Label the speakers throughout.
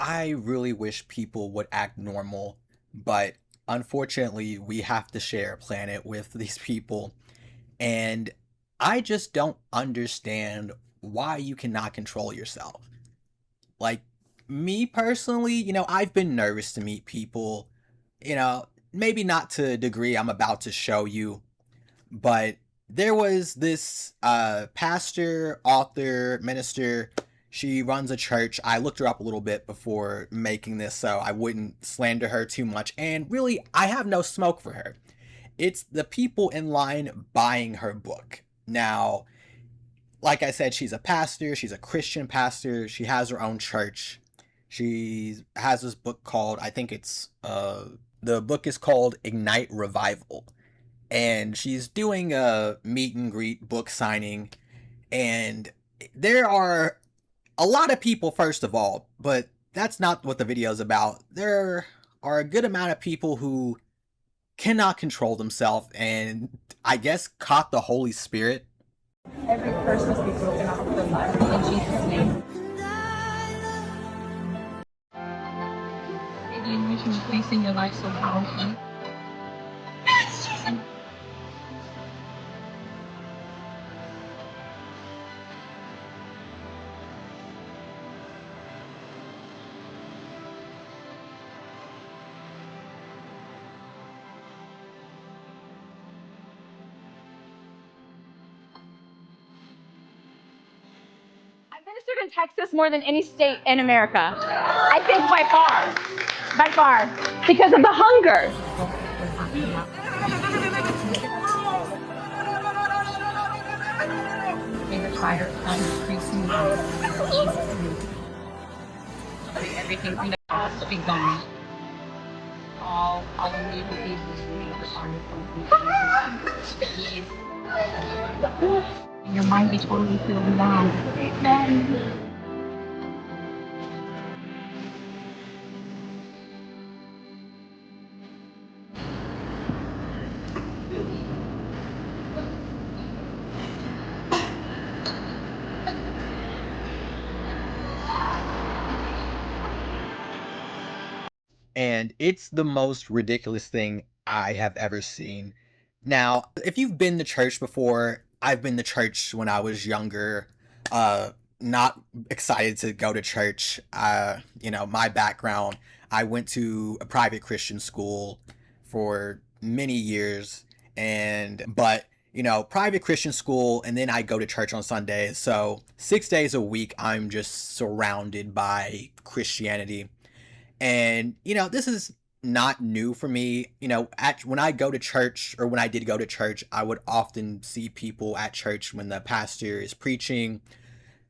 Speaker 1: I really wish people would act normal, but unfortunately, we have to share a planet with these people, and I just don't understand why you cannot control yourself. Like, me personally, I've been nervous to meet people, maybe not to a degree I'm about to show you, but there was this pastor, author, minister. She runs a church. I looked her up a little bit before making this so I wouldn't slander her too much. And really, I have no smoke for her. It's the people in line buying her book. Now, like I said, she's a pastor. She's a Christian pastor. She has her own church. She has this book called, I think the book is called Ignite Revival, and she's doing a meet and greet book signing, and there are a lot of people, first of all, but that's not what the video is about. There are a good amount of people who cannot control themselves and I guess caught the Holy Spirit.
Speaker 2: Every curse must be broken off of her life in Jesus' name. Maybe you envision placing your life so powerfully. I've ministered in Texas more than any state in America. I think by far, because of the hunger. May the fire come increasing. Everything from the past be gone. All of me will be and your mind be totally filled now. Amen.
Speaker 1: And it's the most ridiculous thing I have ever seen. Now, if you've been to church before, I've been to church when I was younger, not excited to go to church. My background, I went to a private Christian school for many years, but private Christian school, and then I go to church on Sundays. So 6 days a week, I'm just surrounded by Christianity. And this is not new for me. When I go to church, or when I did go to church, I would often see people at church when the pastor is preaching.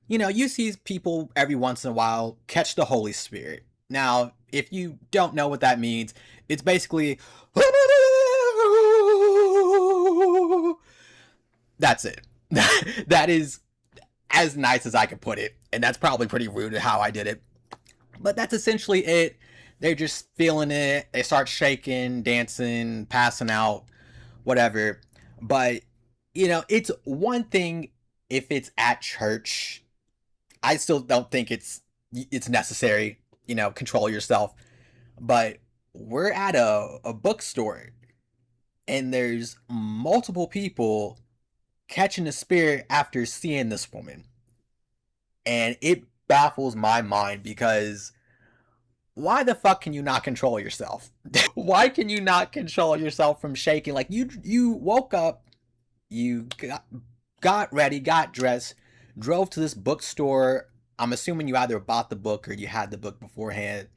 Speaker 1: You see people every once in a while catch the Holy Spirit. Now, if you don't know what that means, it's basically that's it. That is as nice as I could put it, and that's probably pretty rude how I did it. But that's essentially it. They're just feeling it. They start shaking, dancing, passing out, whatever. But, it's one thing if it's at church. I still don't think it's necessary, control yourself. But we're at a bookstore, and there's multiple people catching the spirit after seeing this woman. And it baffles my mind because why the fuck can you not control yourself? Why can you not control yourself from shaking? Like you woke up, you got ready, got dressed, drove to this bookstore. I'm assuming you either bought the book or you had the book beforehand.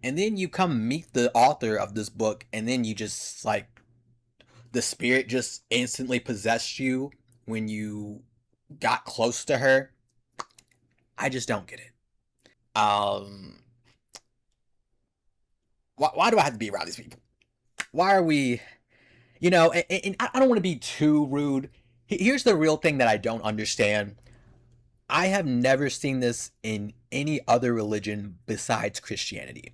Speaker 1: And then you come meet the author of this book, and then you just like the spirit just instantly possessed you when you got close to her. I just don't get it. Um why do I have to be around these people? Why are we, and I don't want to be too rude. Here's the real thing that I don't understand. I have never seen this in any other religion besides Christianity.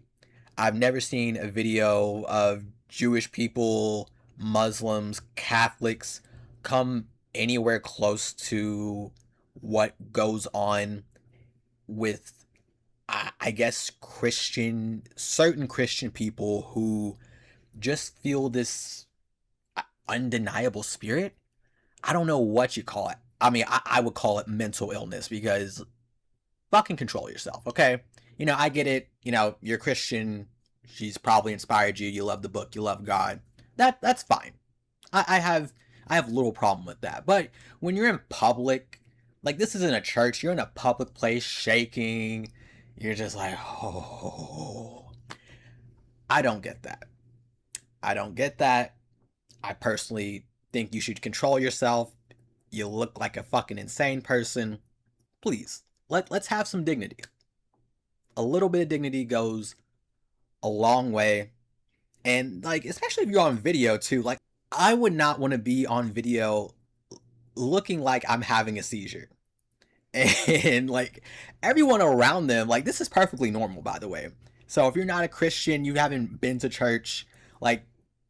Speaker 1: I've never seen a video of Jewish people, Muslims, Catholics come anywhere close to what goes on with I guess certain Christian people who just feel this undeniable spirit. I don't know what you call it. I mean, I would call it mental illness because fucking control yourself, okay? I get it. You're Christian. She's probably inspired you. You love the book. You love God. That's fine. I have little problem with that. But when you're in public, like this isn't a church. You're in a public place, shaking. You're just like, oh, I don't get that. I don't get that. I personally think you should control yourself. You look like a fucking insane person. Please, let's have some dignity. A little bit of dignity goes a long way. And like, especially if you're on video too, like I would not want to be on video looking like I'm having a seizure. And like everyone around them, like this is perfectly normal, by the way. So if you're not a Christian, you haven't been to church, like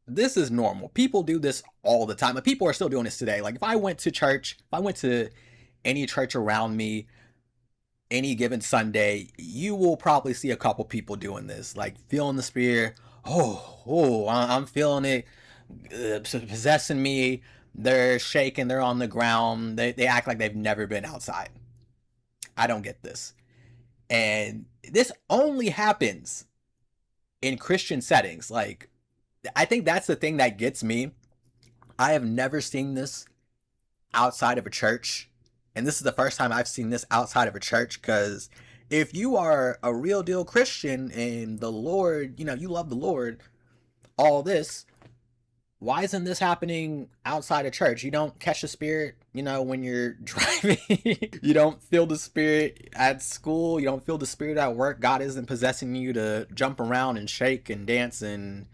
Speaker 1: this is normal. People do this all the time. And people are still doing this today. Like if I went to church, if I went to any church around me, any given Sunday, you will probably see a couple people doing this, like feeling the spirit. I'm feeling it possessing me. They're shaking. They're on the ground. They act like they've never been outside. I don't get this. And this only happens in Christian settings. Like, I think that's the thing that gets me. I have never seen this outside of a church. And this is the first time I've seen this outside of a church because if you are a real deal Christian and the Lord, you love the Lord, all this, why isn't this happening outside of church? You don't catch the spirit, when you're driving. You don't feel the spirit at school. You don't feel the spirit at work. God isn't possessing you to jump around and shake and dance and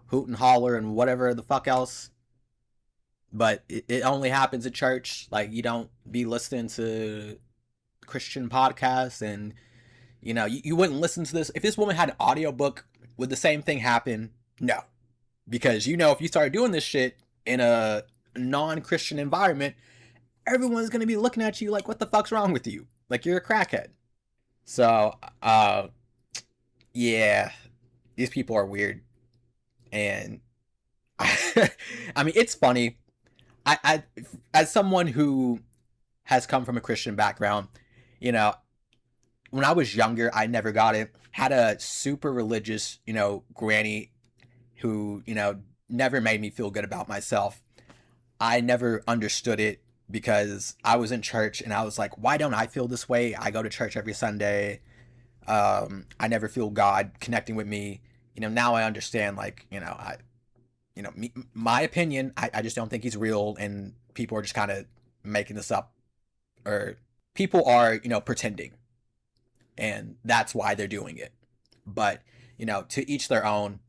Speaker 1: hoot and holler and whatever the fuck else. But it only happens at church. Like, you don't be listening to Christian podcasts and, you wouldn't listen to this. If this woman had an audiobook, would the same thing happen? No. Because, if you start doing this shit in a non-Christian environment, everyone's going to be looking at you like, what the fuck's wrong with you? Like, you're a crackhead. So, yeah, these people are weird. And, I mean, it's funny. I as someone who has come from a Christian background, when I was younger, I never got it. Had a super religious, granny who, never made me feel good about myself. I never understood it because I was in church and I was like, why don't I feel this way? I go to church every Sunday. I never feel God connecting with me. Now I understand, like, my opinion, I just don't think he's real and people are just kind of making this up, or people are, pretending, and that's why they're doing it. But, to each their own.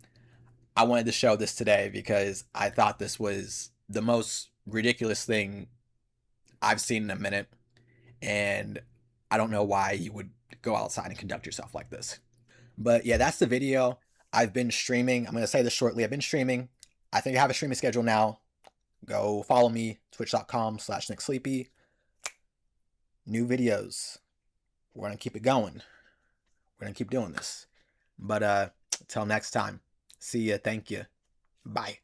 Speaker 1: I wanted to show this today because I thought this was the most ridiculous thing I've seen in a minute. And I don't know why you would go outside and conduct yourself like this. But yeah, that's the video. I've been streaming. I'm going to say this shortly. I've been streaming. I think I have a streaming schedule now. Go follow me, twitch.com/NickSleepy. New videos. We're going to keep it going. We're going to keep doing this. But until next time, see ya. Thank you. Bye.